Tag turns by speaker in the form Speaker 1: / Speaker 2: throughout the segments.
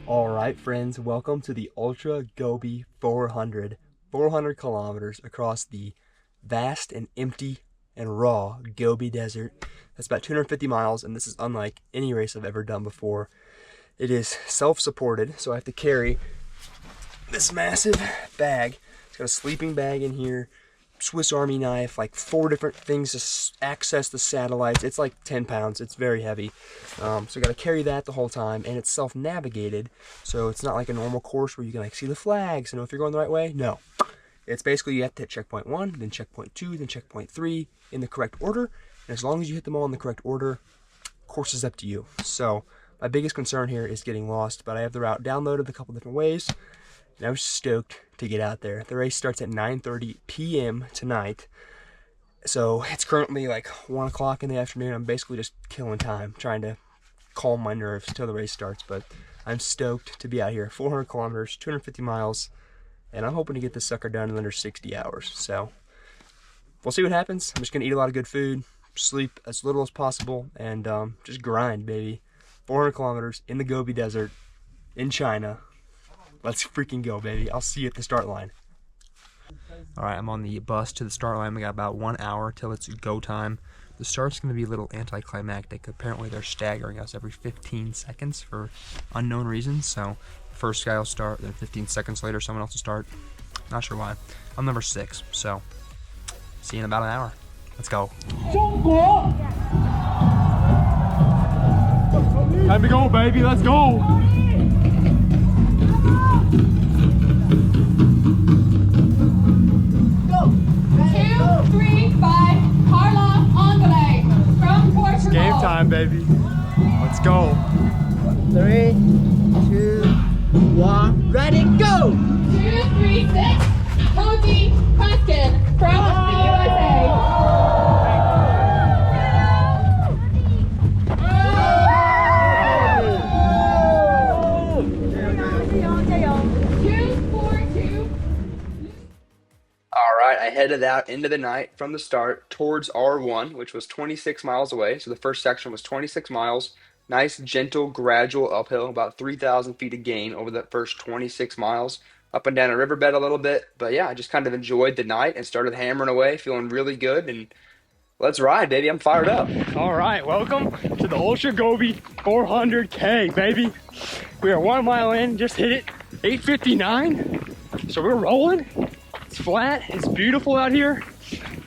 Speaker 1: Alright friends, welcome to the Ultra Gobi 400 kilometers across the vast and empty and raw Gobi Desert. That's about 250 miles, and this is unlike any race I've ever done before. It is self-supported, so I have to carry this massive bag. It's got a sleeping bag in here, Swiss Army knife, like 4 different things to access the satellites. It's like 10 pounds. It's very heavy. So I got to carry that the whole time, and it's self-navigated. So it's not like a normal course where you can like see the flags and know if you're going the right way. No. It's basically you have to hit checkpoint 1, then checkpoint 2, then checkpoint 3 in the correct order. And as long as you hit them all in the correct order, course is up to you. So my biggest concern here is getting lost, but I have the route downloaded a couple different ways. And I was stoked to get out there. The race starts at 9:30 p.m. tonight. So it's currently like 1 o'clock in the afternoon. I'm basically just killing time, trying to calm my nerves until the race starts. But I'm stoked to be out here. 400 kilometers, 250 miles. And I'm hoping to get this sucker done in under 60 hours. So we'll see what happens. I'm just going to eat a lot of good food, sleep as little as possible, and just grind, baby. 400 kilometers in the Gobi Desert in China. Let's freaking go, baby. I'll see you at the start line. All right, I'm on the bus to the start line. We got about 1 hour till it's go time. The start's going to be a little anticlimactic. Apparently, they're staggering us every 15 seconds for unknown reasons. So, first guy will start, then 15 seconds later, someone else will start. Not sure why. I'm number 6, so see you in about an hour. Let's go. Time to go, baby. Let's go. Game time, baby. Let's go.
Speaker 2: 3, 2, 1, ready, go!
Speaker 3: 236, Gobi Desert from the USA. 242.
Speaker 1: Alright, I headed out into the night from the start towards R1, which was 26 miles away. So the first section was 26 miles. Nice, gentle, gradual uphill, about 3,000 feet of gain over the first 26 miles. Up and down a riverbed a little bit. But yeah, I just kind of enjoyed the night and started hammering away, feeling really good. And let's ride, baby. I'm fired up.
Speaker 4: All right, welcome to the Ultra Gobi 400k, baby. We are 1 mile in, just hit it, 8:59. So we're rolling. It's flat, it's beautiful out here.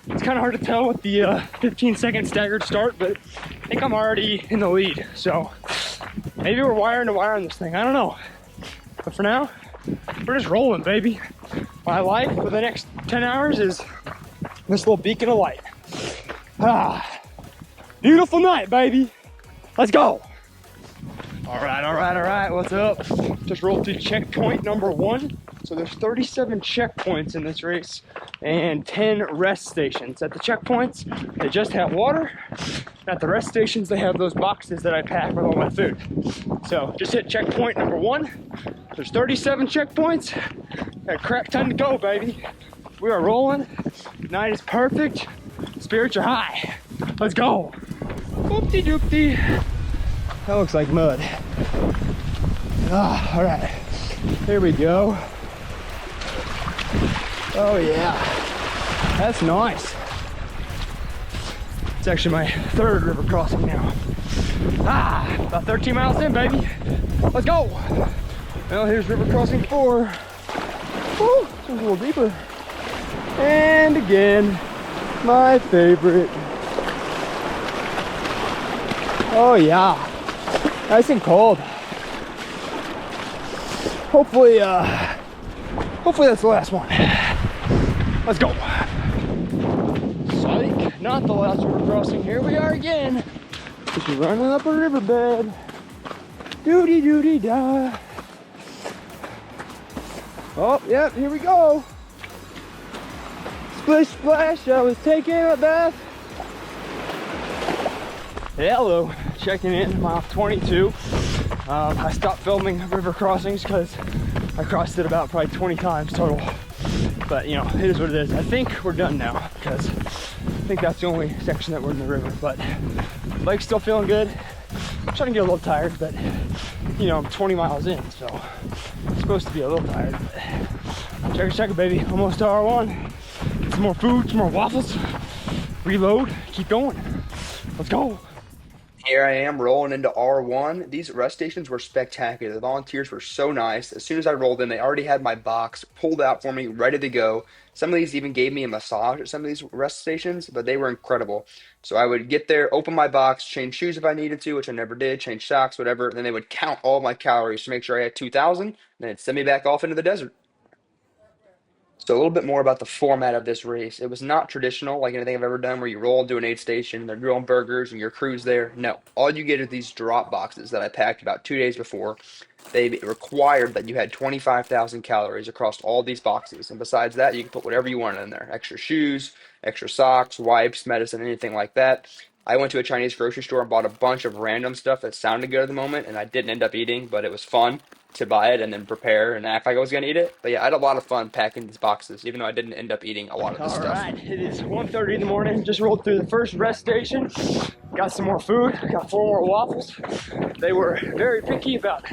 Speaker 4: It's kind of hard to tell with the 15-second staggered start, but I think I'm already in the lead. So maybe we're wire to wire on this thing, I don't know. But for now, we're just rolling, baby. My life for the next 10 hours is this little beacon of light. Beautiful night, baby. Let's go. All right, what's up? Just rolled through checkpoint number 1. So there's 37 checkpoints in this race and 10 rest stations. At the checkpoints, they just have water. At the rest stations, they have those boxes that I pack with all my food. So just hit checkpoint number 1. There's 37 checkpoints. Got crack time to go, baby. We are rolling. Night is perfect. Spirits are high. Let's go. Whoopty doopty. That looks like mud. All right. Here we go. Oh yeah, that's nice. It's actually my 3rd river crossing now. About 13 miles in, baby. Let's go. Well, here's river crossing 4. Woo, it's a little deeper. And again, my favorite. Oh yeah, nice and cold. Hopefully that's the last one. Let's go. Psych, not the last river crossing. Here we are again. Just running up a riverbed. Doody doody da. Oh, yep, here we go. Splish splash, I was taking a bath. Hello, checking in, mile 22. I stopped filming river crossings because I crossed it about probably 20 times total. But you know, it is what it is. I think we're done now because I think that's the only section that we're in the river. But bike's still feeling good. I'm starting to get a little tired, but you know, I'm 20 miles in, so I'm supposed to be a little tired. But check it, baby. Almost to R1. Get some more food, some more waffles. Reload, keep going. Let's go.
Speaker 1: Here I am rolling into R1. These rest stations were spectacular. The volunteers were so nice. As soon as I rolled in, they already had my box pulled out for me, ready to go. Some of these even gave me a massage at some of these rest stations, but they were incredible. So I would get there, open my box, change shoes if I needed to, which I never did, change socks, whatever. And then they would count all my calories to make sure I had 2,000, and then it'd send me back off into the desert. So a little bit more about the format of this race. It was not traditional like anything I've ever done where you roll into an aid station, they're grilling burgers and your crew's there. No, all you get are these drop boxes that I packed about 2 days before. They required that you had 25,000 calories across all these boxes. And besides that, you can put whatever you want in there. Extra shoes, extra socks, wipes, medicine, anything like that. I went to a Chinese grocery store and bought a bunch of random stuff that sounded good at the moment, and I didn't end up eating, but it was fun to buy it and then prepare and act like I was going to eat it. But yeah, I had a lot of fun packing these boxes, even though I didn't end up eating a lot of this
Speaker 4: All
Speaker 1: stuff.
Speaker 4: right, it is 1:30 in the morning. Just rolled through the first rest station. Got some more food. Got 4 more waffles. They were very picky about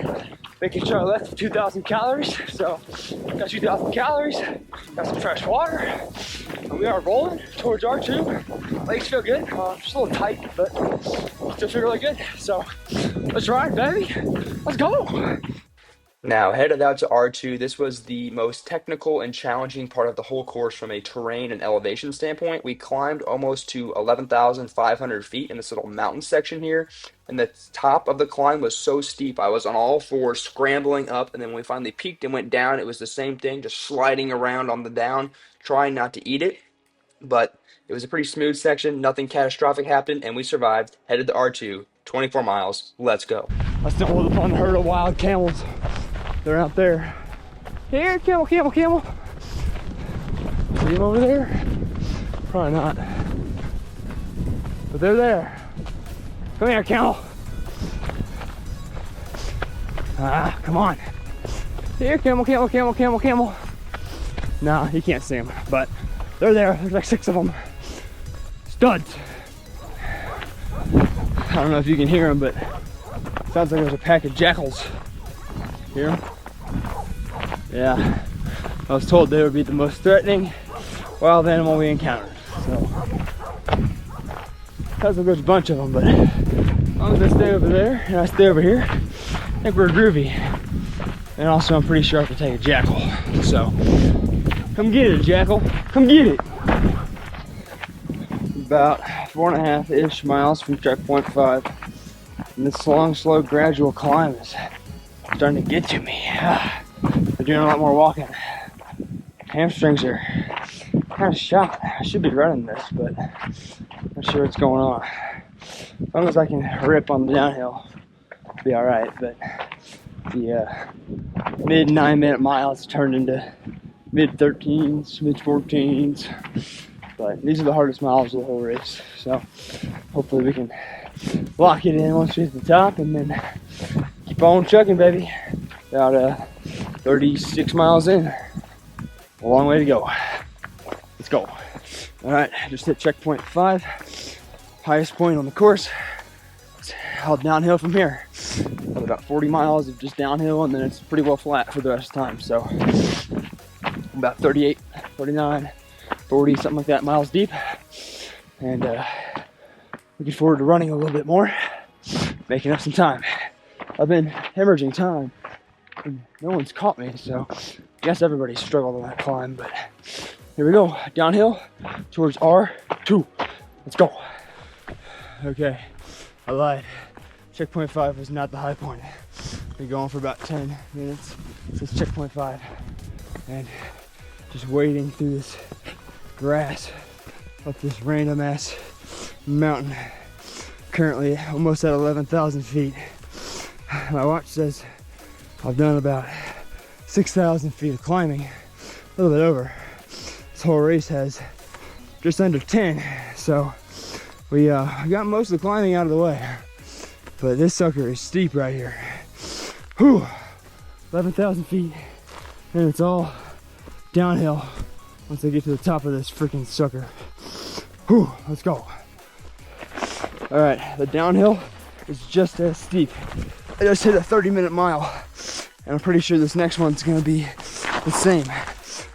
Speaker 4: making sure I left 2,000 calories. So got 2,000 calories. Got some fresh water. And we are rolling towards R2. Legs feel good. Just a little tight, but still feel really good. So let's ride, baby. Let's go.
Speaker 1: Now, headed out to R2, this was the most technical and challenging part of the whole course from a terrain and elevation standpoint. We climbed almost to 11,500 feet in this little mountain section here, and the top of the climb was so steep, I was on all fours scrambling up, and then when we finally peaked and went down, it was the same thing, just sliding around on the down, trying not to eat it, but it was a pretty smooth section, nothing catastrophic happened, and we survived, headed to R2, 24 miles, let's go.
Speaker 4: I stumbled upon a herd of wild camels. They're out there. Here, camel. See them over there? Probably not. But they're there. Come here, camel. Come on. Here, camel. Nah, you can't see them, but they're there. There's like 6 of them. Studs. I don't know if you can hear them, but it sounds like there's a pack of jackals. Hear them? Yeah. I was told they would be the most threatening wild animal we encountered. So, sounds like there's a bunch of them, but as long as I stay over there and I stay over here, I think we're groovy. And also, I'm pretty sure I can take a jackal. So, come get it, jackal. Come get it. About 4.5-ish miles from checkpoint 5. And this long, slow, gradual climb is starting to get to me. We're doing a lot more walking. Hamstrings are kind of shot. I should be running this, but I'm not sure what's going on. As long as I can rip on the downhill, it'll be alright. But the mid 9-minute miles turned into mid 13s, mid 14s. But these are the hardest miles of the whole race. So hopefully we can lock it in once we hit the top and then keep on chugging, baby. About 36 miles in. A long way to go. Let's go. All right, just hit checkpoint 5. Highest point on the course. It's all downhill from here. About 40 miles of just downhill, and then it's pretty well flat for the rest of the time. So about 38, 39, 40, something like that miles deep. And looking forward to running a little bit more, making up some time. I've been hemorrhaging time, and no one's caught me, so I guess everybody struggled on that climb, but here we go, downhill towards R2. Let's go. Okay, I lied. Checkpoint 5 was not the high point. Been going for about 10 minutes since checkpoint 5, and just wading through this grass up this random ass mountain. Currently almost at 11,000 feet. My watch says I've done about 6,000 feet of climbing, a little bit over. This whole race has just under 10, so we got most of the climbing out of the way. But this sucker is steep right here. Whew, 11,000 feet, and it's all downhill once I get to the top of this freaking sucker. Whew, let's go. All right, the downhill is just as steep I just hit a 30-minute mile, and I'm pretty sure this next one's gonna be the same.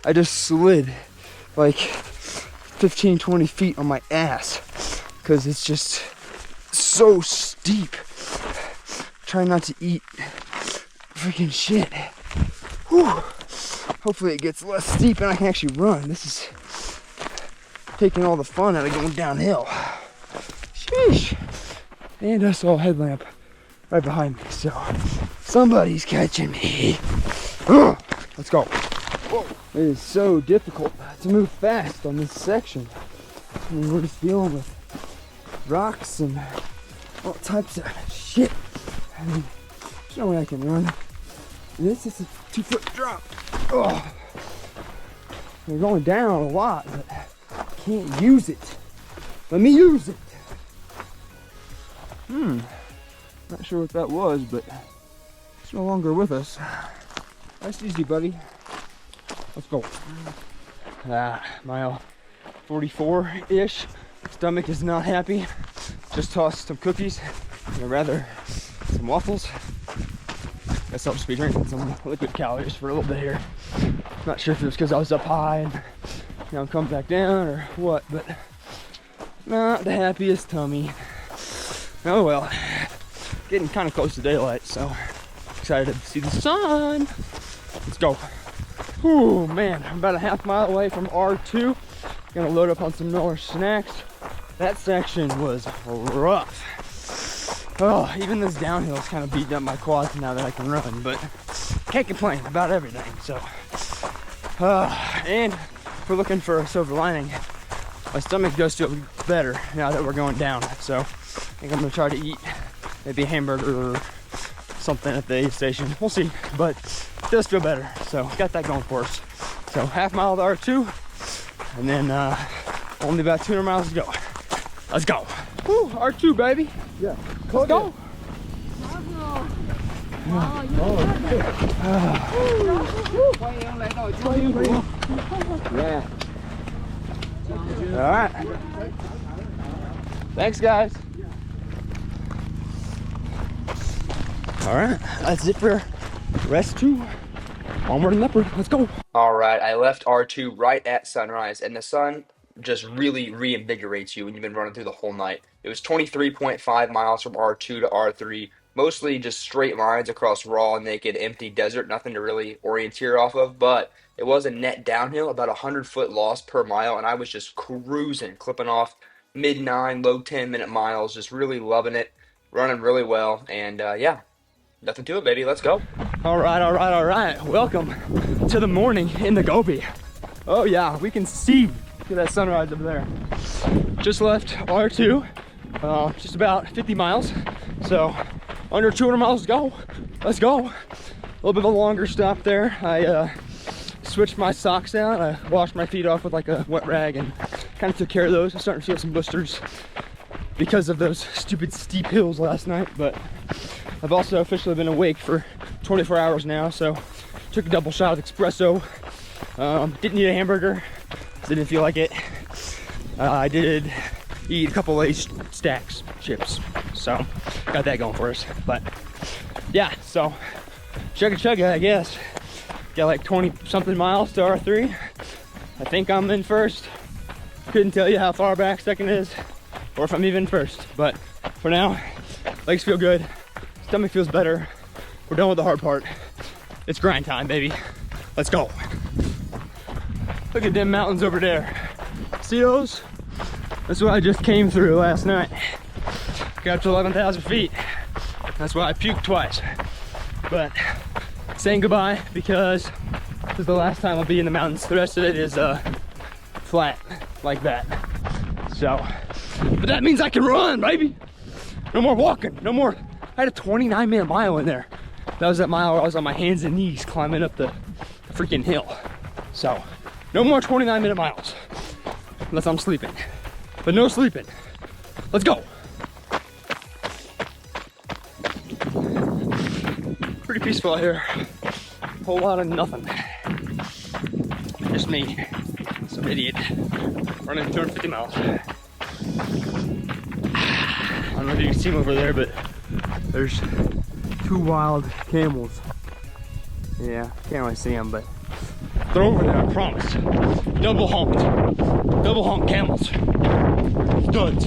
Speaker 4: I just slid like 15, 20 feet on my ass because it's just so steep. Try not to eat freaking shit. Whew. Hopefully it gets less steep and I can actually run. This is taking all the fun out of going downhill. Sheesh. And I saw a headlamp right behind me, so somebody's catching me. Ugh. Let's go. Whoa. It is so difficult to move fast on this section. I mean, we're just dealing with rocks and all types of shit. I mean, there's no way I can run. This is a 2-foot drop. Oh, we're going down a lot, but I can't use it. Let me use it. Not sure what that was, but it's no longer with us. Nice and easy, buddy. Let's go. Mile 44-ish. Stomach is not happy. Just tossed some cookies, or rather, some waffles. Guess I'll just be drinking some liquid calories for a little bit here. Not sure if it was because I was up high and now I'm coming back down or what, but not the happiest tummy. Oh well, getting kind of close to daylight, so excited to see the sun. Let's go. Ooh, man, I'm about a half mile away from R2. Gonna load up on some more snacks. That section was rough. Oh, even this downhill is kind of beating up my quads now that I can run, but can't complain about everything. So, and if we're looking for a silver lining, my stomach does feel better now that we're going down. So, I think I'm gonna try to eat maybe a hamburger or something at the aid station. We'll see, but it does feel better. So, got that going for us. So, half mile to R2, and then only about 200 miles to go. Let's go. Woo, R2, baby.
Speaker 2: Yeah.
Speaker 4: Let's go.
Speaker 2: Yeah.
Speaker 4: All right. Thanks, guys. All right, that's it for rest 2. Onward and upward. Let's go.
Speaker 1: All right, I left R2 right at sunrise, and the sun just really reinvigorates you when you've been running through the whole night. It was 23.5 miles from R2 to R3, mostly just straight lines across raw, naked, empty desert, nothing to really orienteer off of, but it was a net downhill, about 100-foot loss per mile, and I was just cruising, clipping off mid-9, low 10-minute miles, just really loving it, running really well, and yeah, nothing to it, baby. Let's go.
Speaker 4: All right. Welcome to the morning in the Gobi. Oh yeah, we can see that sunrise over there. Just left R2, just about 50 miles. So under 200 miles to go. Let's go. A little bit of a longer stop there. I switched my socks out. I washed my feet off with like a wet rag and kind of took care of those. I'm starting to feel some blisters because of those stupid steep hills last night, but I've also officially been awake for 24 hours now, so took a double shot of espresso. Didn't eat a hamburger because I didn't feel like it. I did eat a couple of stacks chips, so got that going for us. But yeah, so chugga I guess. Got like 20 something miles to R3. I think I'm in first. Couldn't tell you how far back second is or if I'm even first, but for now legs feel good, stomach feels better. We're done with the hard part. It's grind time, baby. Let's go. Look at them mountains over there. See those? That's what I just came through last night. Got up to 11,000 feet. That's why I puked twice. But saying goodbye because this is the last time I'll be in the mountains. The rest of it is flat like that. So, but that means I can run, baby. No more walking, no more. I had a 29-minute mile in there. That was that mile where I was on my hands and knees climbing up the freaking hill. So, no more 29-minute miles. Unless I'm sleeping. But no sleeping. Let's go. Pretty peaceful out here. Whole lot of nothing. Just me. Some idiot. Running 250 miles. I don't know if you can see him over there, but there's two wild camels. Yeah, can't really see them, but they're over there, I promise. Double honk camels. Studs.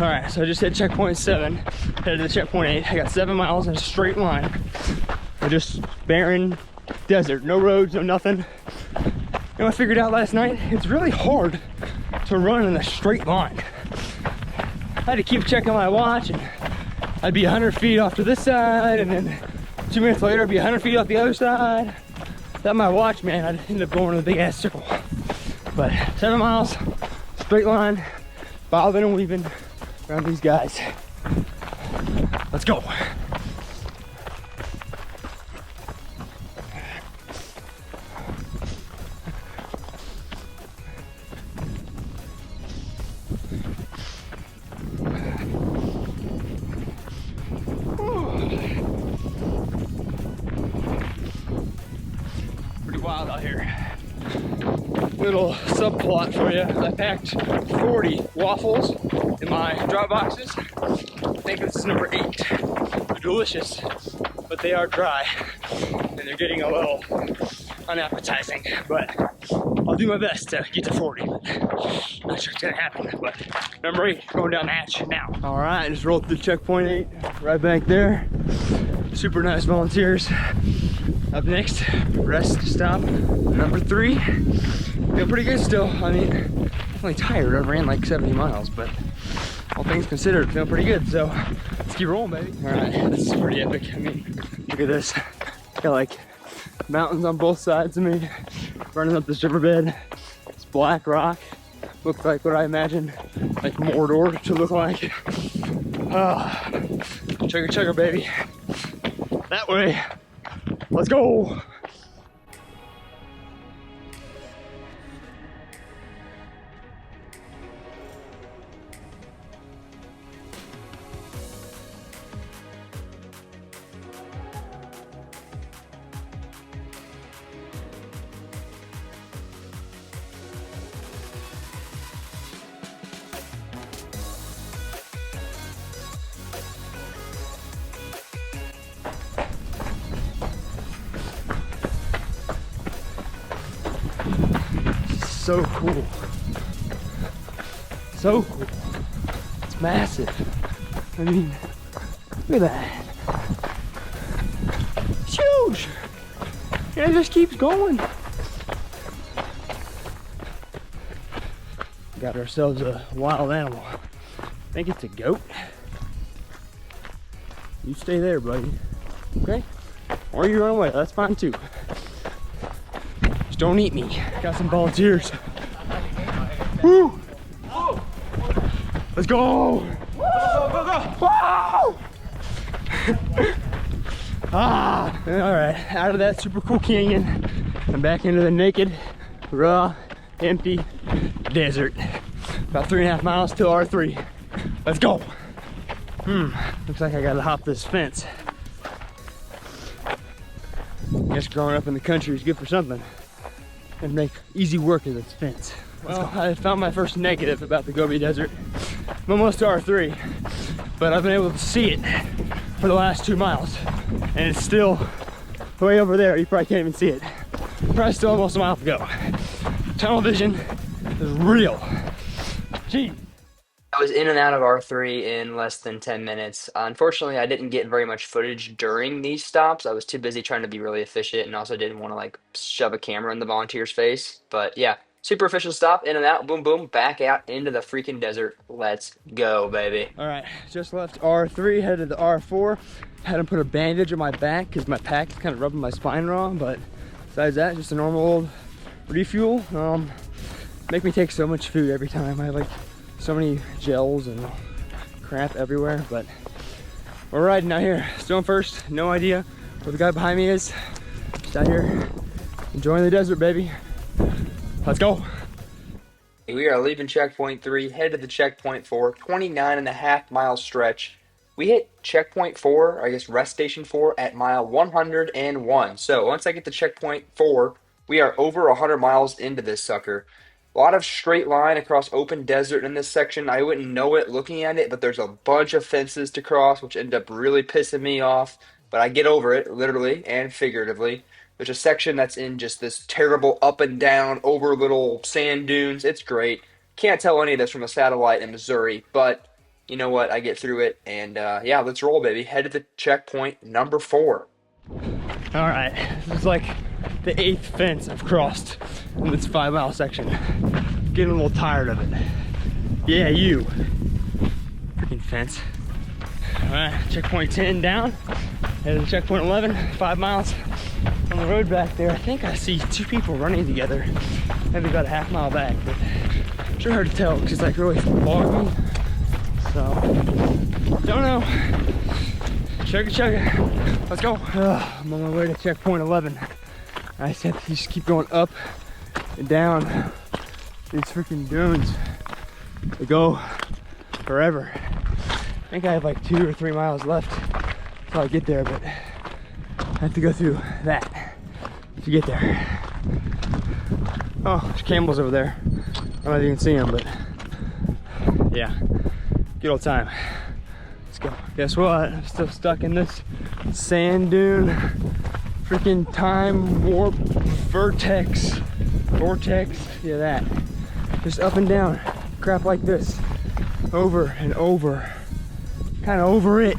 Speaker 4: All right, so I just hit checkpoint 7, headed to checkpoint 8. I got 7 miles in a straight line. I just barren desert, no roads, no nothing. You know, I figured out last night, it's really hard to run in a straight line. I had to keep checking my watch, and I'd be 100 feet off to this side, and then 2 minutes later, I'd be 100 feet off the other side. Without my watch, man, I'd end up going in a big ass circle. But 7 miles, straight line, bobbing and weaving around these guys. Let's go. Pretty wild out here. Little subplot for you. I packed 40 waffles in my drop boxes. I think this is number 8. They're delicious, but they are dry and they're getting a little unappetizing. But I'll do my best to get to 40. But not sure it's gonna happen. But number 8, going down the hatch now. All right, just rolled through checkpoint 8, right back there. Super nice volunteers. Up next, rest stop number 3. Feel pretty good still. I mean, I'm only tired. I ran like 70 miles, but all things considered, feeling pretty good. So let's keep rolling, baby. All right, this is pretty epic. I mean, look at this. Got like mountains on both sides of me, running up this riverbed. It's black rock. Looks like what I imagine like Mordor to look like. Chugga chugga, baby. That way. Let's go. So cool. So cool. It's massive. I mean, look at that. It's huge. And it just keeps going. Got ourselves a wild animal. I think it's a goat. You stay there, buddy. Okay? Or you run away. That's fine too. Don't eat me. Got some volunteers. Woo! Let's go! Go, go, go! Whoa! All right. Out of that super cool canyon and back into the naked, raw, empty desert. About 3.5 miles till R3. Let's go. Looks like I gotta hop this fence. Guess growing up in the country is good for something. And make easy work of this fence. Well, I found my first negative about the Gobi Desert. I'm almost to R3, but I've been able to see it for the last 2 miles. And it's still way over there. You probably can't even see it. Probably still almost a mile to go. Tunnel vision is real. Gee.
Speaker 1: I was in and out of R3 in less than 10 minutes. Unfortunately, I didn't get very much footage during these stops. I was too busy trying to be really efficient and also didn't want to like shove a camera in the volunteer's face. But yeah, super efficient stop, in and out, boom, boom, back out into the freaking desert. Let's go, baby.
Speaker 4: All right, just left R3, headed to R4. Had to put a bandage on my back because my pack's kind of rubbing my spine raw. But besides that, just a normal old refuel. Make me take so much food every time. I have like so many gels and crap everywhere, but we're riding out here. Still in first, no idea where the guy behind me is. Just out here enjoying the desert, baby. Let's go.
Speaker 1: We are leaving checkpoint 3, headed to checkpoint 4, 29.5 mile stretch. We hit checkpoint 4, I guess rest station 4, at mile 101. So once I get to checkpoint 4, we are over 100 miles into this sucker. A lot of straight line across open desert in this section. I wouldn't know it looking at it, but there's a bunch of fences to cross, which end up really pissing me off. But I get over it, literally and figuratively. There's a section that's in just this terrible up and down over little sand dunes. It's great. Can't tell any of this from a satellite in Missouri, but you know what? I get through it, and yeah, let's roll, baby. Head to checkpoint number 4.
Speaker 4: All right, this is like the 8th fence I've crossed in this 5-mile section. Getting a little tired of it. Yeah, you. Freaking fence. All right, checkpoint 10 down. Headed to checkpoint 11, 5 miles on the road back there. I think I see 2 people running together. Maybe about a half mile back, but sure hard to tell because it's like really foggy. So, don't know. Chugga chugga. Let's go. I'm on my way to checkpoint 11. I just have to just keep going up and down these freaking dunes. They go forever. I think I have like 2 or 3 miles left until I get there, but I have to go through that to get there. Oh, there's camels over there. I don't even see them, but yeah, good old time. Let's go. Guess what? I'm still stuck in this sand dune, freaking time warp vortex. Yeah, that. Just up and down, crap like this, over and over. Kind of over it.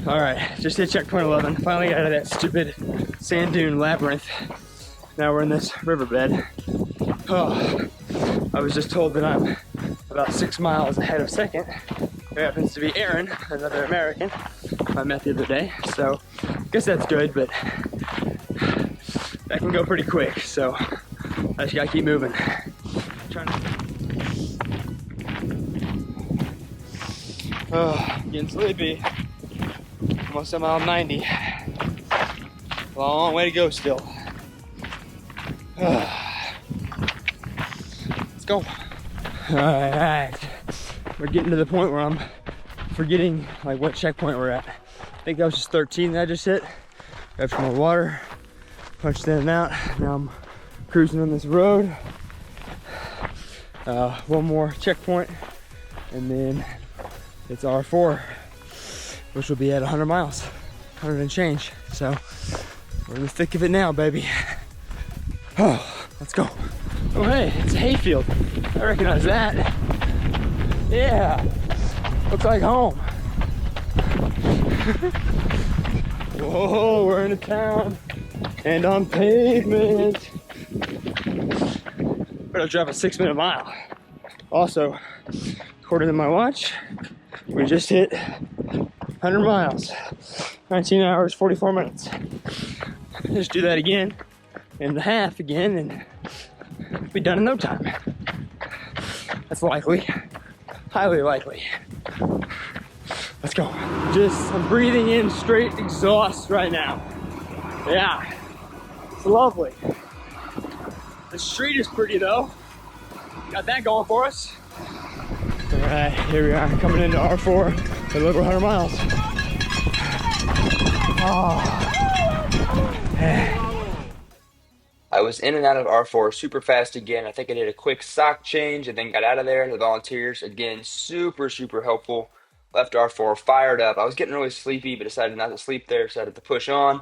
Speaker 4: All right, just hit checkpoint 11. Finally got out of that stupid sand dune labyrinth. Now we're in this riverbed. Oh, I was just told that I'm about 6 miles ahead of second. There happens to be Aaron, another American I met the other day. So I guess that's good, but that can go pretty quick. So I just gotta keep moving. Getting sleepy. Almost at mile 90. Long way to go still. Let's go. All right. We're getting to the point where I'm forgetting like what checkpoint we're at. I think that was just 13 that I just hit. Grabbed some more water, punched in and out. Now I'm cruising on this road. One more checkpoint, and then it's R4, which will be at 100 miles, 100 and change. So we're in the thick of it now, baby. Oh, let's go. Oh, hey, it's a hayfield. I recognize that. Yeah, looks like home. Whoa, we're in a town and on pavement. Better drive a 6-minute mile. Also, according to my watch, we just hit 100 miles, 19 hours, 44 minutes. Just do that again, and the half again, and be done in no time. That's likely, highly likely. Let's go. I'm breathing in straight exhaust right now. Yeah, it's lovely. The street is pretty though. Got that going for us. All right, here we are, coming into R4 at a little over 100 miles.
Speaker 1: I was in and out of R4 super fast again. I think I did a quick sock change and then got out of there. The volunteers, again, super, super helpful. Left R4 fired up. I was getting really sleepy, but decided not to sleep there, decided to push on.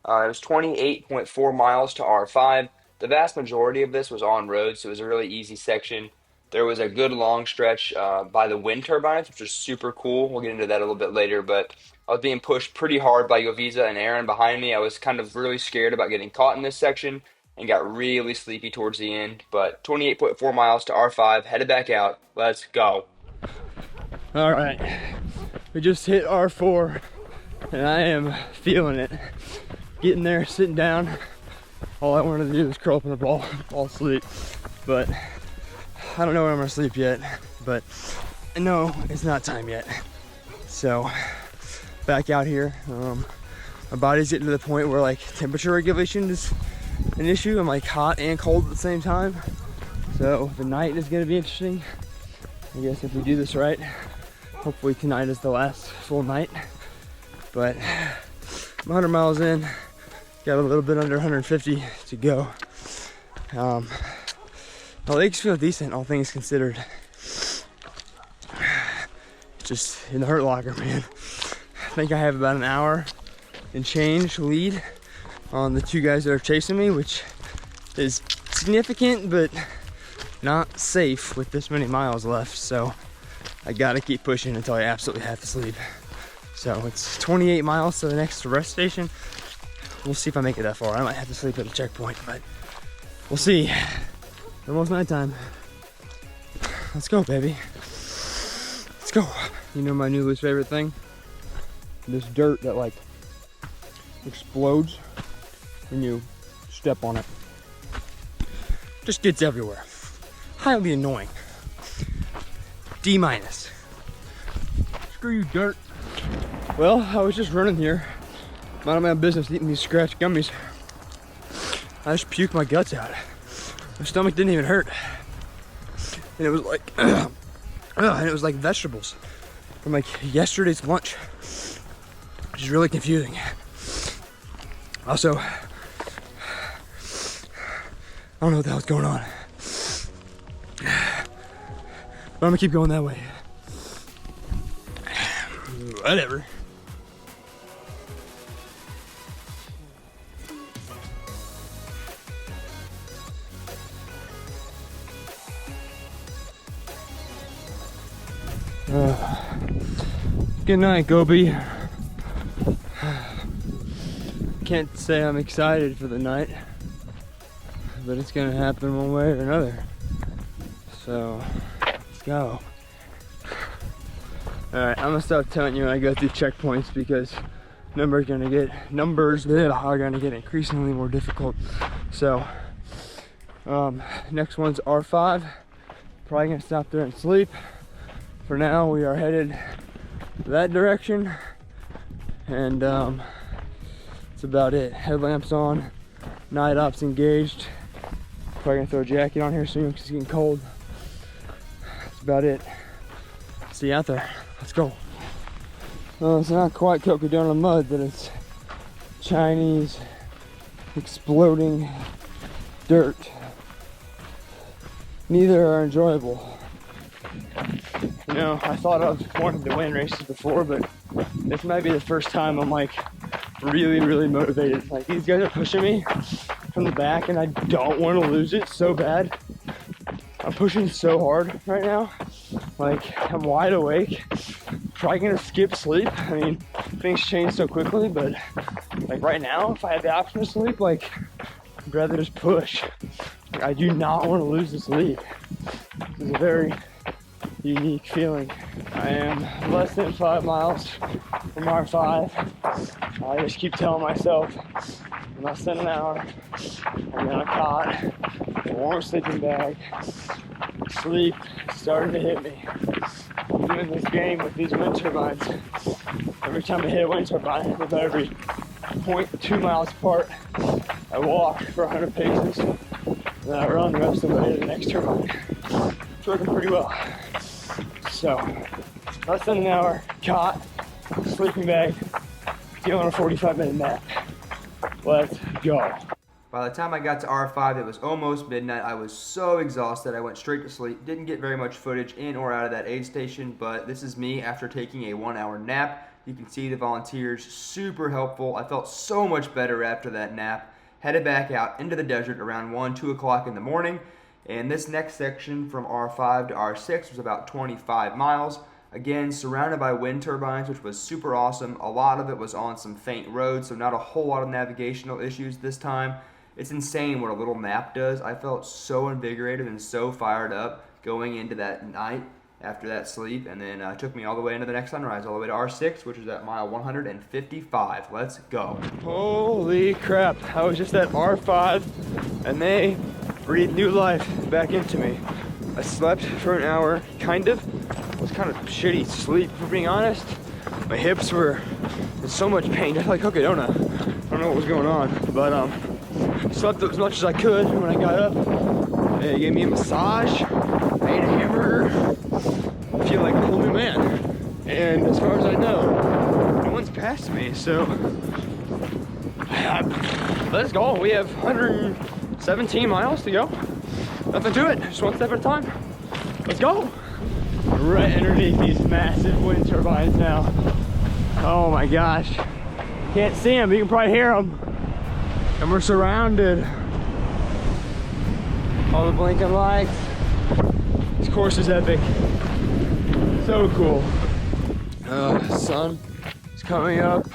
Speaker 1: It was 28.4 miles to R5. The vast majority of this was on road, so it was a really easy section. There was a good long stretch by the wind turbines, which was super cool. We'll get into that a little bit later, but I was being pushed pretty hard by Yoviza and Aaron behind me. I was kind of really scared about getting caught in this section and got really sleepy towards the end. But 28.4 miles to R5, headed back out. Let's go.
Speaker 4: All right, we just hit R4 and I am feeling it. Getting there, sitting down. All I wanted to do was curl up in the ball, fall asleep. But I don't know when I'm gonna sleep yet, but I know it's not time yet. So back out here, my body's getting to the point where like temperature regulation is an issue. I'm like hot and cold at the same time. So the night is gonna be interesting. I guess if we do this right, hopefully tonight is the last full night. But I'm 100 miles in, got a little bit under 150 to go. The legs feel decent, all things considered. Just in the hurt locker, man. I think I have about an hour and change lead on the two guys that are chasing me, which is significant, but not safe with this many miles left. So I gotta keep pushing until I absolutely have to sleep. So it's 28 miles to the next rest station. We'll see if I make it that far. I might have to sleep at a checkpoint, but we'll see. Almost nighttime. Let's go, baby. Let's go. You know my new least favorite thing? This dirt that like explodes when you step on it. Just gets everywhere. Highly annoying. D-. Screw you, dirt. Well, I was just running here, minding my own business, eating these scratch gummies. I just puked my guts out. My stomach didn't even hurt. And it was like, and it was like vegetables from like yesterday's lunch, which is really confusing. Also, I don't know what the hell's going on, but I'm gonna keep going that way. Whatever. Good night, Gobi. Can't say I'm excited for the night, but it's gonna happen one way or another. So, let's go. Alright, I'm gonna stop telling you when I go through checkpoints because numbers are gonna get increasingly more difficult. So, next one's R5. Probably gonna stop there and sleep. For now, we are headed that direction, and that's about it. Headlamps on, night ops engaged. Probably gonna throw a jacket on here soon because it's getting cold. That's about it. See you out there. Let's go. Well, it's not quite Cocodona mud, but it's Chinese exploding dirt. Neither are enjoyable. You know, I thought I was wanting to win races before, but this might be the first time I'm like really motivated. Like, these guys are pushing me from the back and I don't want to lose it so bad. I'm pushing so hard right now. Like, I'm wide awake. Probably gonna skip sleep. I mean, things change so quickly, but like right now, if I had the option to sleep, like, I'd rather just push. Like, I do not want to lose this lead. This is a very unique feeling. I am less than 5 miles from R5. I just keep telling myself in less than an hour, I'm on a cot, a warm sleeping bag. Sleep is starting to hit me. I'm doing this game with these wind turbines. Every time I hit a wind turbine, with every 0.2 miles apart, I walk for 100 paces, and then I run the rest of the way to the next turbine. It's working pretty well. So, less than an hour, cot, sleeping bag, feeling a 45-minute nap. Let's go.
Speaker 1: By the time I got to R5, it was almost midnight. I was so exhausted, I went straight to sleep. Didn't get very much footage in or out of that aid station, but this is me after taking a 1-hour nap. You can see the volunteers, super helpful. I felt so much better after that nap. Headed back out into the desert around 2 o'clock in the morning. And this next section from R5 to R6 was about 25 miles. Again, surrounded by wind turbines, which was super awesome. A lot of it was on some faint roads, so not a whole lot of navigational issues this time. It's insane what a little nap does. I felt so invigorated and so fired up going into that night after that sleep, and then it took me all the way into the next sunrise, all the way to R6, which is at mile 155. Let's go.
Speaker 4: Holy crap, I was just at R5, and they breathed new life back into me. I slept for an hour, kind of. It was kind of shitty sleep, for being honest. My hips were in so much pain, just like Cocodona. I don't know what was going on, but slept as much as I could. When I got up, they gave me a massage, I ate a hamburger. I feel like a whole new man. And as far as I know, no one's passed me, so let's go. We have 117 miles to go. nothing to it, just one step at a time. Let's go. Right underneath these massive wind turbines now. Oh my gosh. Can't see them, but you can probably hear them. And we're surrounded. All the blinking lights. This course is epic. So cool. The sun is coming up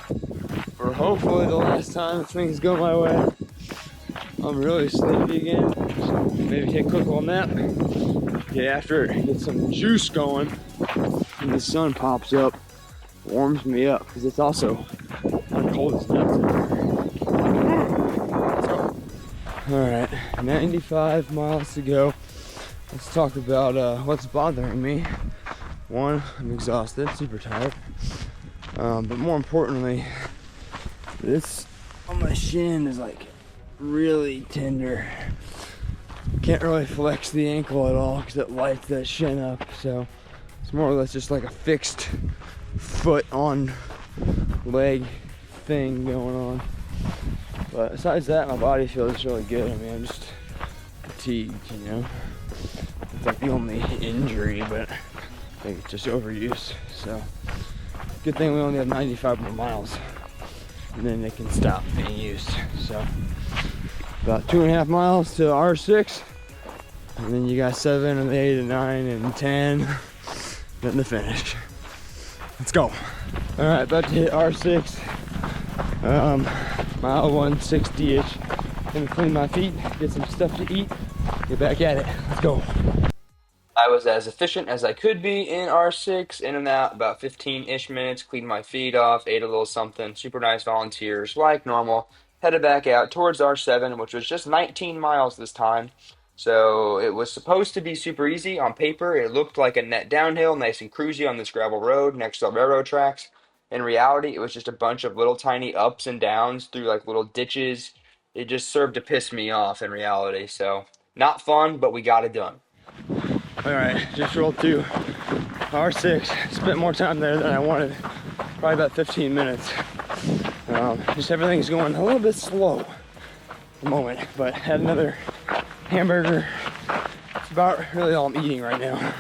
Speaker 4: for hopefully the last time if things go my way. I'm really sleepy again, so maybe take a quick little nap, get after it, get some juice going, and the sun pops up, warms me up, because it's also kind of cold as nuts in here. Let's go. Alright, 95 miles to go. Let's talk about what's bothering me. One, I'm exhausted, super tired, but more importantly, this on my shin is like really tender. Can't really flex the ankle at all because it lights that shin up, so it's more or less just like a fixed foot on leg thing going on. But besides that, my body feels really good. I mean, I'm just fatigued, you know. It's like the only injury, but I think it's just overuse. So good thing we only have 95 more miles, and then it can stop being used. So about 2.5 miles to R6, and then you got 7 and 8 and 9 and 10, then the finish. Let's go. All right, about to hit R6, mile 160-ish. Gonna clean my feet, get some stuff to eat, get back at it. Let's go. I was as efficient as I could be in R6, in and out about 15-ish minutes, cleaned my feet off, ate a little something, super nice volunteers, like normal. Headed back out towards R7, which was just 19 miles this time. So it was supposed to be super easy on paper. It looked like a net downhill, nice and cruisy on this gravel road next to the railroad tracks. In reality, it was just a bunch of little tiny ups and downs through like little ditches. It just served to piss me off in reality. So not fun, but we got it done. All right, just rolled through R6. Spent more time there than I wanted. Probably about 15 minutes. Just everything's going a little bit slow at the moment, but had another hamburger. It's about really all I'm eating right now.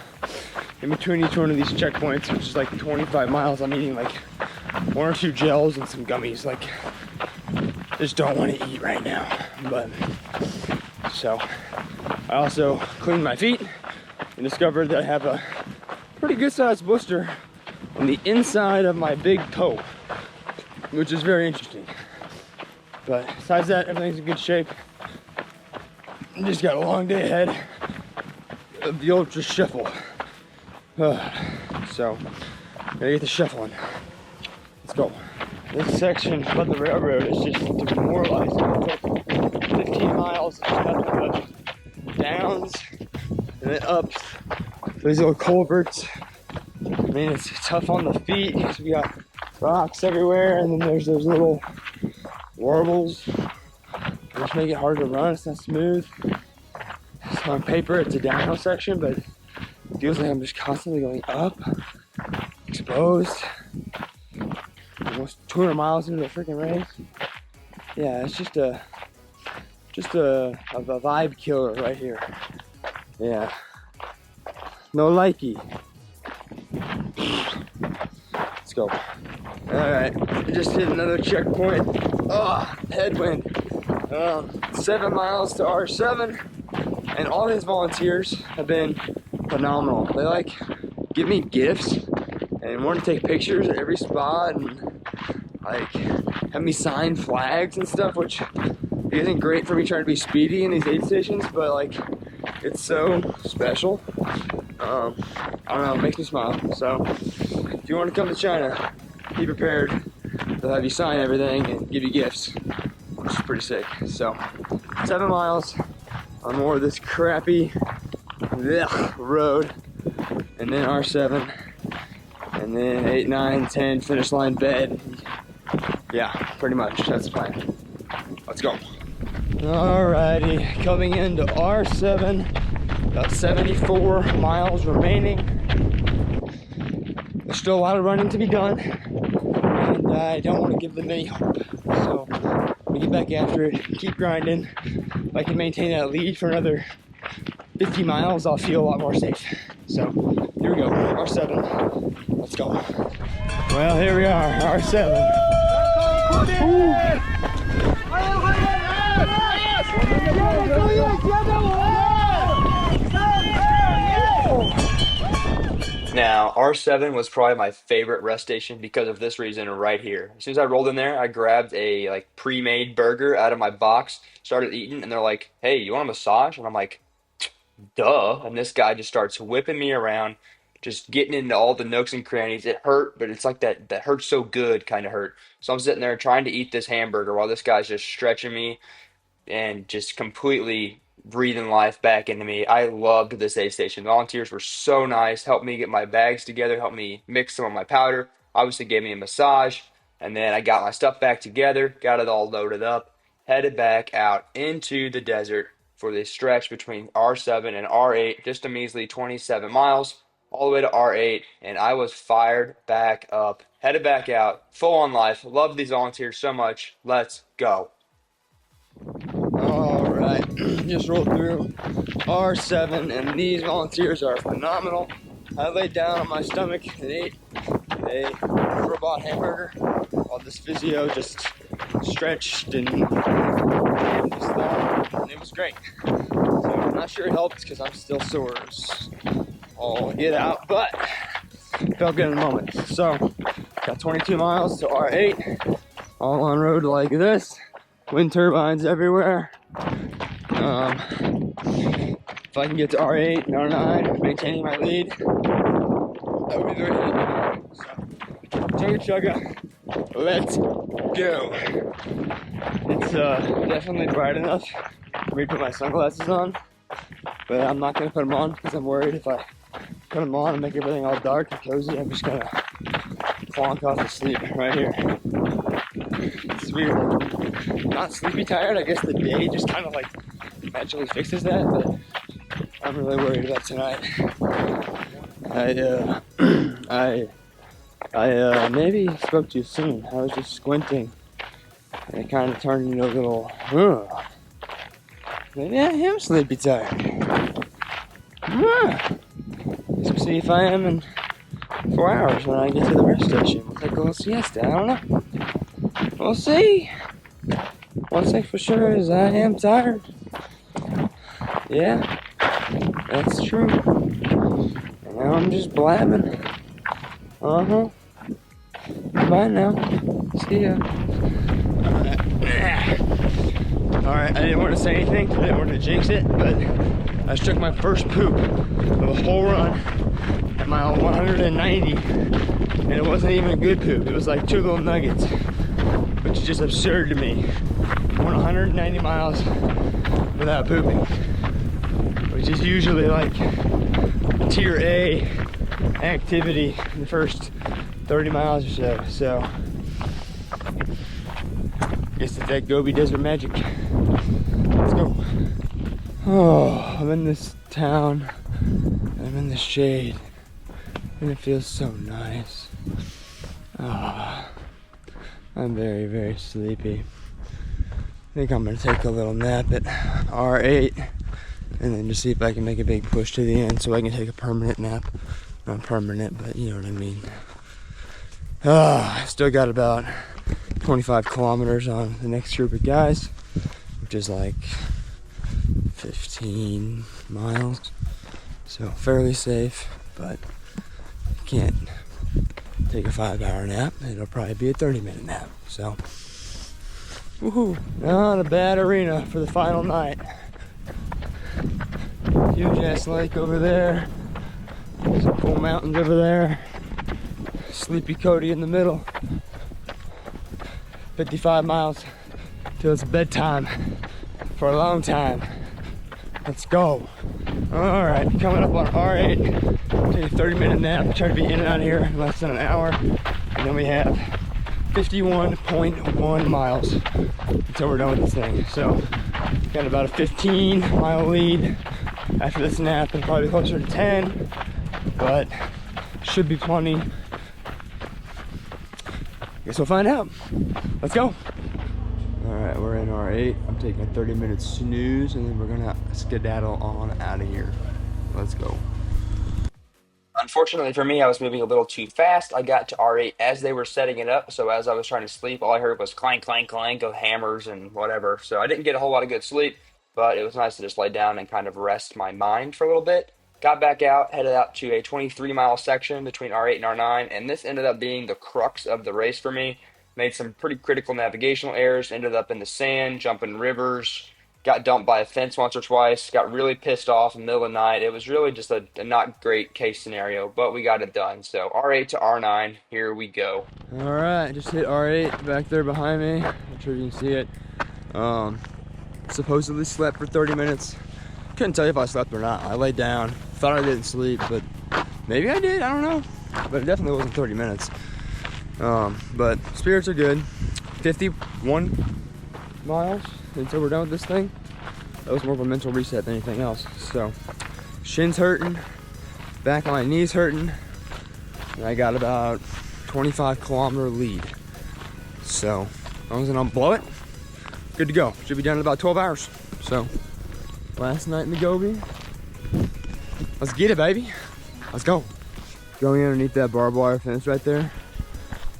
Speaker 4: In between each one of these checkpoints, which is like 25 miles, I'm eating like 1 or 2 gels and some gummies. Like, just don't want to eat right now. But so I also cleaned my feet and discovered that I have a pretty good sized blister on the inside of my big toe, which is very interesting. But besides that, everything's in good shape. Just got a long day ahead of the Ultra Shuffle. So, gotta get the shuffling. Let's go. This section of the railroad is just demoralizing. It's like 15 miles of nothing but downs and then ups. These little culverts. I mean, it's tough on the feet because we got rocks everywhere, and then there's those little warbles which make it hard to run. It's not smooth. So on paper it's a downhill section, but it feels like I'm just constantly going up, exposed, almost 200 miles into the freaking race. Yeah, it's just a vibe killer right here. Yeah, no likey. Let's go. Alright, just hit another checkpoint. Headwind. 7 miles to R7, and all these volunteers have been phenomenal. They like give me gifts and want to take pictures at every spot and like have me sign flags and stuff, which isn't great for me trying to be speedy in these aid stations, but like it's so special. I don't know, it makes me smile. So if you want to come to China, be prepared. They'll have you sign everything and give you gifts, which is pretty sick. So 7 miles on more of this crappy road, and then R7, and then 8, 9, 10 finish line bed. Yeah, pretty much, that's the plan. Let's go. Alrighty, coming into R7, about 74 miles remaining. There's still a lot of running to be done, and I don't want to give them any hope. So I'm gonna get back after it, keep grinding. If I can maintain that lead for another 50 miles, I'll feel a lot more safe. So here we go, R7. Let's go. Well, here we are, R7.
Speaker 1: Now, R7 was probably my favorite rest station because of this reason right here. As soon as I rolled in there, I grabbed a like pre-made burger out of my box, started eating, and they're like, "Hey, you want a massage?" And I'm like, "Duh!" And this guy just starts whipping me around, just getting into all the nooks and crannies. It hurt, but it's like that hurts so good kind of hurt. So I'm sitting there trying to eat this hamburger while this guy's just stretching me and just completely breathing life back into me. I loved this aid station. Volunteers were so nice, helped me get my bags together, helped me mix some of my powder, obviously gave me a massage, and then I got my stuff back together, got it all loaded up, headed back out into the desert for this stretch between R7 and R8, just a measly 27 miles, all the way to R8, and I was fired back up, headed back out, full on life, love these volunteers so much, let's go.
Speaker 4: All right, just rolled through R7, and these volunteers are phenomenal. I laid down on my stomach and ate a robot hamburger while this physio just stretched and just and it was great. So I'm not sure it helped because I'm still sore as all get out, but felt good in the moment. So got 22 miles to R8, all on road like this. Wind turbines everywhere. If I can get to R8 and R9, maintaining my lead, that would be very handy. So, chugga chugga, let's go. It's definitely bright enough for me to put my sunglasses on, but I'm not gonna put them on because I'm worried if I put them on and make everything all dark and cozy, I'm just gonna plonk off to sleep right here. It's weird. Not sleepy tired. I guess the day just kind of like magically fixes that, but I'm really worried about tonight. I maybe spoke too soon. I was just squinting, and it kind of turned into a little. Maybe I am sleepy tired. Let's see if I am in 4 hours when I get to the rest station. We'll take a little siesta. I don't know. We'll see. One thing for sure is I am tired. Yeah, that's true. And now I'm just blabbing. Bye now. See ya. Alright, I didn't want to say anything. I didn't want to jinx it, but I just took my first poop of the whole run at mile 190. And it wasn't even a good poop. It was like 2 little nuggets, which is just absurd to me. I went 190 miles without pooping, which is usually like tier A activity in the first 30 miles or so. So, I guess it's that Gobi Desert magic. Let's go. Oh, I'm in this town. I'm in the shade, and it feels so nice. Ah. I'm very, very sleepy. I think I'm gonna take a little nap at R8 and then just see if I can make a big push to the end so I can take a permanent nap. Not permanent, but you know what I mean. I still got about 25 kilometers on the next group of guys, which is like 15 miles. So fairly safe, but can't take a 5-hour nap. It'll probably be a 30-minute nap. So, woohoo! Not a bad arena for the final night. Huge ass lake over there. Some cool mountains over there. Sleepy Cody in the middle. 55 miles till it's bedtime for a long time. Let's go. Alright, coming up on R8. Take a 30-minute nap. Try to be in and out of here in less than an hour. And then we have 51.1 miles until we're done with this thing. So, got about a 15-mile lead after this nap, and probably closer to 10. But, should be plenty. Guess we'll find out. Let's go.
Speaker 1: All right, we're in R8. I'm taking a 30-minute snooze, and then we're gonna skedaddle on out of here. Let's go. Unfortunately for me, I was moving a little too fast. I got to R8 as they were setting it up, so as I was trying to sleep, all I heard was clank, clank, clank of hammers and whatever. So I didn't get a whole lot of good sleep, but it was nice to just lay down and kind of rest my mind for a little bit. Got back out, headed out to a 23-mile section between R8 and R9, and this ended up being the crux of the race for me. Made some pretty critical navigational errors, ended up in the sand, jumping rivers, got dumped by a fence once or twice, got really pissed off in the middle of the night. It was really just a not great case scenario, but we got it done. So R8 to R9, here we go. All right, just hit R8 back there behind me. I'm sure you can see it. Supposedly slept for 30 minutes. Couldn't tell you if I slept or not. I laid down, thought I didn't sleep, but maybe I did, I don't know. But it definitely wasn't 30 minutes. But spirits are good. 51 miles until we're done with this thing. That was more of a mental reset than anything else. So shins hurting, back of my knees hurting, and I got about 25-kilometer lead. So as long as I don't blow it, good to go. Should be done in about 12 hours. So last night in the Gobi, let's get it, baby. Let's go. Going underneath that barbed wire fence right there,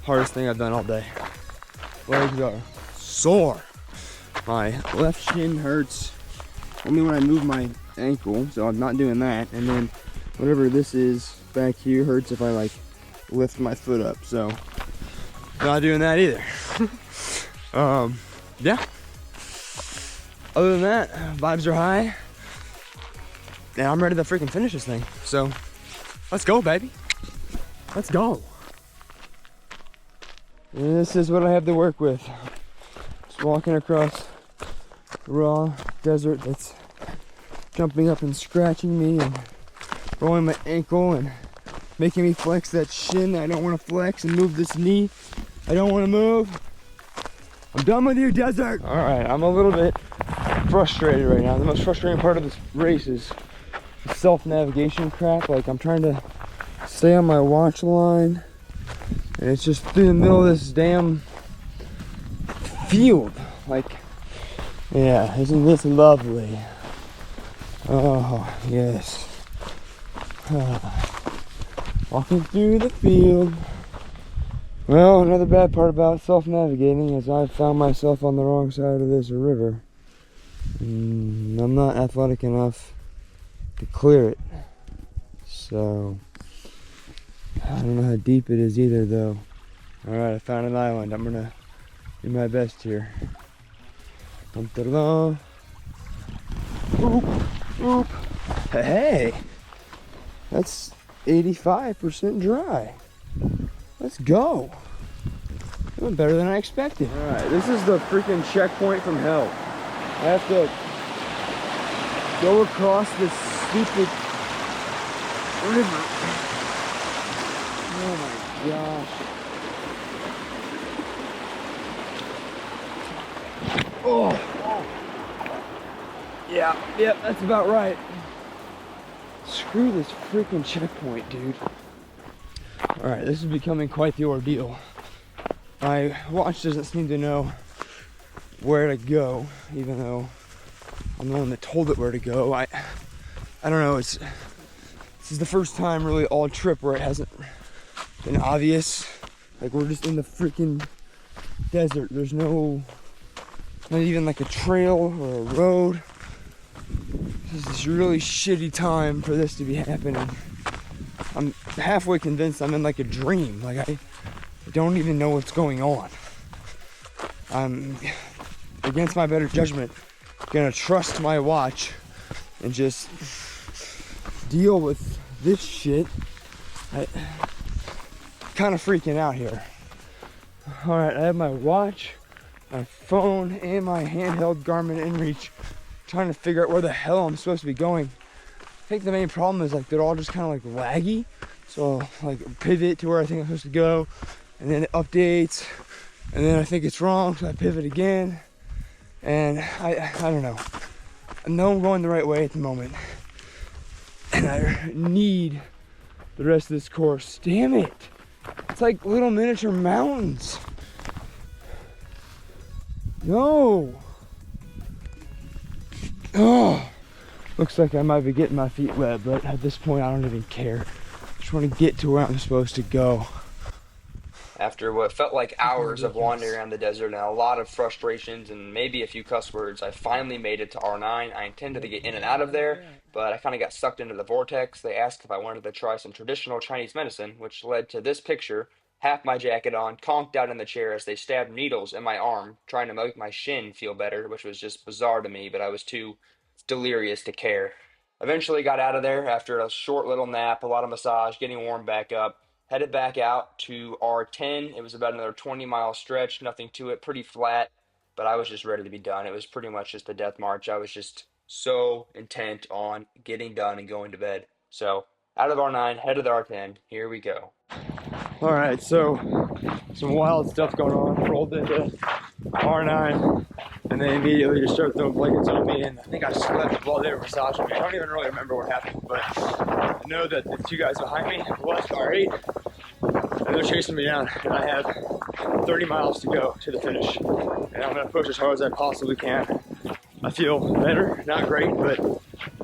Speaker 1: hardest thing I've done all day. Legs are sore. My left shin hurts only when I move my ankle, so I'm not doing that. And then whatever this is back here hurts if I like lift my foot up, so not doing that either. Yeah. Other than that, vibes are high, and I'm ready to freaking finish this thing. So let's go, baby. Let's go. And this is what I have to work with. Just walking across the raw desert that's jumping up and scratching me and rolling my ankle and making me flex that shin I don't want to flex and move this knee I don't want to move. I'm done with you, desert. All right, I'm a little bit frustrated right now. The most frustrating part of this race is the self-navigation crap. Like, I'm trying to stay on my watch line, and it's just through the middle of this damn field. Like, yeah, isn't this lovely? Oh, yes. Walking through the field. Well, another bad part about self-navigating is I've found myself on the wrong side of this river. I'm not athletic enough to clear it. So, I don't know how deep it is either, though. Alright, I found an island. I'm gonna do my best here. Dun-dun-dun. Oop, oop. Hey, that's 85% dry. Let's go. Doing better than I expected. Alright, this is the freaking checkpoint from hell. I have to go across this stupid river. Oh my gosh. Oh. Yeah, that's about right. Screw this freaking checkpoint, dude. Alright, this is becoming quite the ordeal. My watch doesn't seem to know where to go, even though I'm the one that told it where to go. I don't know, this is the first time really all trip where it hasn't been obvious. Like, we're just in the freaking desert. There's not even like a trail or a road. This is this really shitty time for this to be happening. I'm halfway convinced I'm in like a dream. Like, I don't even know what's going on. I'm, against my better judgment, gonna trust my watch and just deal with this shit. I'm kind of freaking out here. Alright, I have my watch, my phone, and my handheld Garmin InReach, trying to figure out where the hell I'm supposed to be going. I think the main problem is like they're all just kind of like laggy. So like pivot to where I think I'm supposed to go, and then it updates, and then I think it's wrong, so I pivot again. And I don't know. I know I'm going the right way at the moment, and I need the rest of this course. Damn it! It's like little miniature mountains.
Speaker 4: No! Oh! Looks like I might be getting my feet wet, but at this point I don't even care. I just want to get to where I'm supposed to go.
Speaker 1: After what felt like hours of wandering around the desert and a lot of frustrations and maybe a few cuss words, I finally made it to R9. I intended to get in and out of there, but I kind of got sucked into the vortex. They asked if I wanted to try some traditional Chinese medicine, which led to this picture, half my jacket on, conked out in the chair as they stabbed needles in my arm, trying to make my shin feel better, which was just bizarre to me, but I was too delirious to care. Eventually got out of there after a short little nap, a lot of massage, getting warmed back up. Headed back out to R10. It was about another 20-mile stretch, nothing to it, pretty flat, but I was just ready to be done. It was pretty much just a death march. I was just so intent on getting done and going to bed. So out of R9, headed to R10. Here we go.
Speaker 4: All right, so some wild stuff going on. Rolled into R9, and they immediately just started throwing blankets on me, and I think I slept while they were massaging me. I don't even really remember what happened, but I know that the two guys behind me left R8, and they're chasing me down, and I have 30 miles to go to the finish, and I'm gonna push as hard as I possibly can. I feel better, not great, but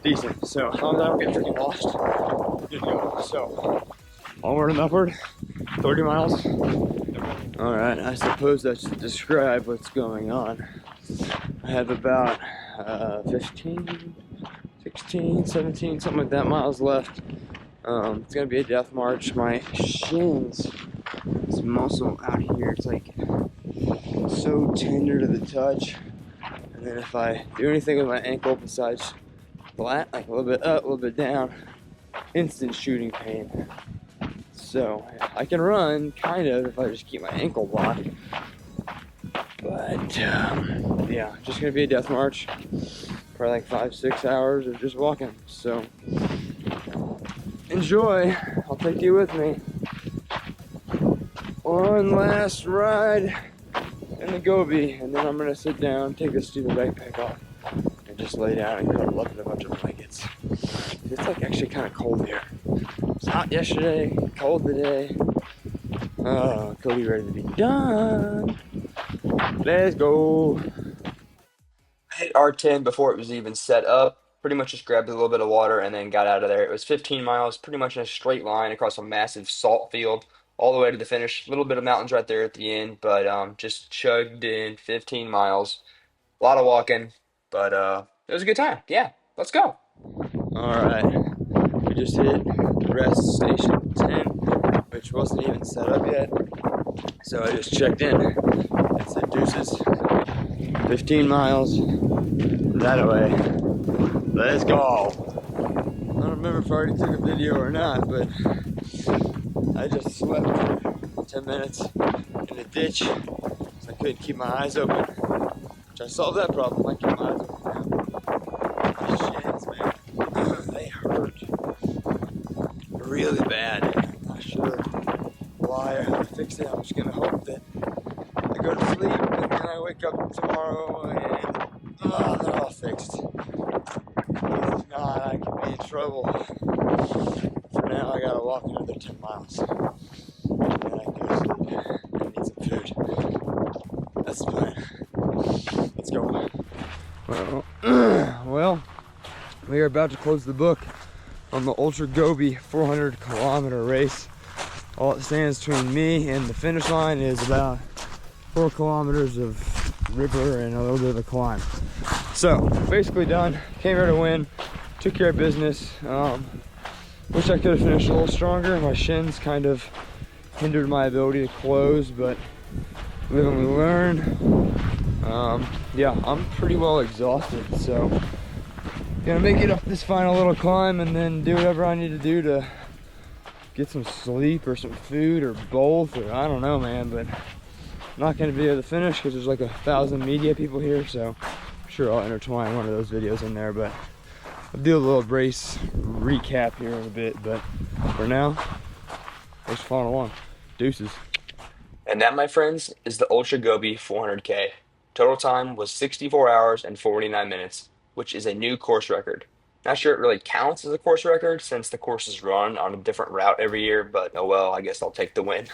Speaker 4: decent. So as long as I don't get freaking lost, I'm good to go. So onward and upward, 30 miles. All right, I suppose that's to describe what's going on. I have about 15, 16, 17, something like that miles left. It's gonna be a death march. My shins, this muscle out here, it's like so tender to the touch. And then if I do anything with my ankle besides flat, like a little bit up, a little bit down, instant shooting pain. So I can run, kind of, if I just keep my ankle locked. But yeah, just gonna be a death march. Probably like 5-6 hours of just walking. So enjoy. I'll take you with me. One last ride in the Gobi, and then I'm gonna sit down, take this stupid backpack off, and just lay down and cuddle up in a bunch of blankets. It's like actually kind of cold here. It was hot yesterday, cold today. Oh, Gobi ready to be done. Let's go.
Speaker 1: I hit R10 before it was even set up. Pretty much just grabbed a little bit of water and then got out of there. It was 15 miles, pretty much in a straight line across a massive salt field, all the way to the finish. A little bit of mountains right there at the end, but just chugged in 15 miles. A lot of walking, but it was a good time. Yeah, let's go.
Speaker 4: All right, we just hit rest station 10, which wasn't even set up yet. So I just checked in. It said deuces. 15 miles that way. Let's go. I don't remember if I already took a video or not, but I just slept for 10 minutes in a ditch, so I couldn't keep my eyes open. Which I solved that problem. I keep my eyes open now. My shins, man, they hurt really bad. I'm not sure why or how to fix it. I'm just gonna hope that I go to sleep and then I wake up tomorrow and they're all fixed. If not, I could be in trouble. For now, I gotta walk another 10 miles. And then I can go to sleep and eat some food. That's the plan. Let's go. Well, we are about to close the book on the Ultra Gobi 400-kilometer race. All that stands between me and the finish line is about 4 kilometers of river and a little bit of a climb. So basically done. Came here to win. Took care of business. Wish I could have finished a little stronger. My shins kind of hindered my ability to close, but live and we learn. Yeah, I'm pretty well exhausted, so gonna make it up this final little climb and then do whatever I need to do to get some sleep or some food or both, or I don't know, man, but I'm not gonna be able to finish because there's like 1,000 media people here, so I'm sure I'll intertwine one of those videos in there, but I'll do a little race recap here in a bit, but for now, thanks for following along. Deuces.
Speaker 1: And that, my friends, is the Ultra Gobi 400k. Total time was 64 hours and 49 minutes, which is a new course record. Not sure it really counts as a course record since the course is run on a different route every year, but oh well, I guess I'll take the win.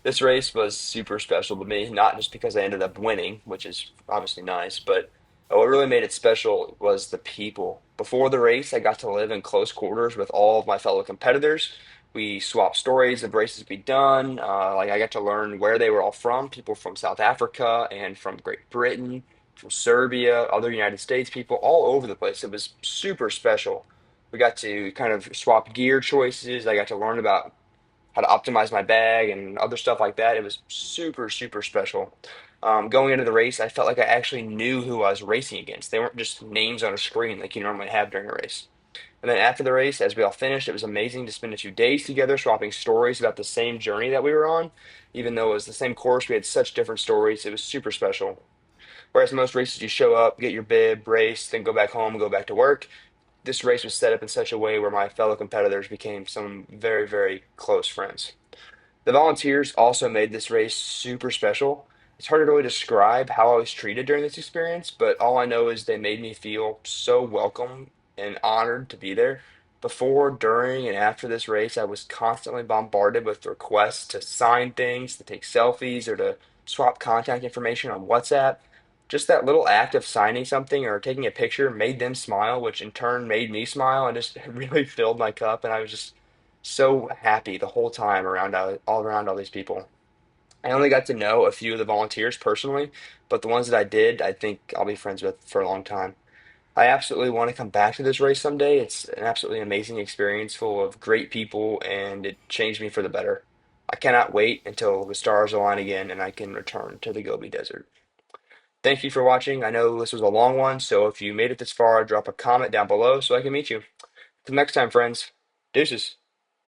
Speaker 1: This race was super special to me, not just because I ended up winning, which is obviously nice, but what really made it special was the people. Before the race, I got to live in close quarters with all of my fellow competitors. We swapped stories of races we'd done. Like I got to learn where they were all from, people from South Africa and from Great Britain, from Serbia, other United States people, all over the place. It was super special. We got to kind of swap gear choices. I got to learn about how to optimize my bag and other stuff like that. It was super, super special. Going into the race, I felt like I actually knew who I was racing against. They weren't just names on a screen like you normally have during a race. And then after the race, as we all finished, it was amazing to spend a few days together swapping stories about the same journey that we were on. Even though it was the same course, we had such different stories. It was super special. Whereas most races, you show up, get your bib, race, then go back home, go back to work. This race was set up in such a way where my fellow competitors became some very, very close friends. The volunteers also made this race super special. It's hard to really describe how I was treated during this experience, but all I know is they made me feel so welcome and honored to be there. Before, during, and after this race, I was constantly bombarded with requests to sign things, to take selfies, or to swap contact information on WhatsApp. Just that little act of signing something or taking a picture made them smile, which in turn made me smile and just really filled my cup. And I was just so happy the whole time around all around all these people. I only got to know a few of the volunteers personally, but the ones that I did, I think I'll be friends with for a long time. I absolutely want to come back to this race someday. It's an absolutely amazing experience full of great people, and it changed me for the better. I cannot wait until the stars align again and I can return to the Gobi Desert. Thank you for watching. I know this was a long one, so if you made it this far, drop a comment down below so I can meet you. Till next time, friends. Deuces.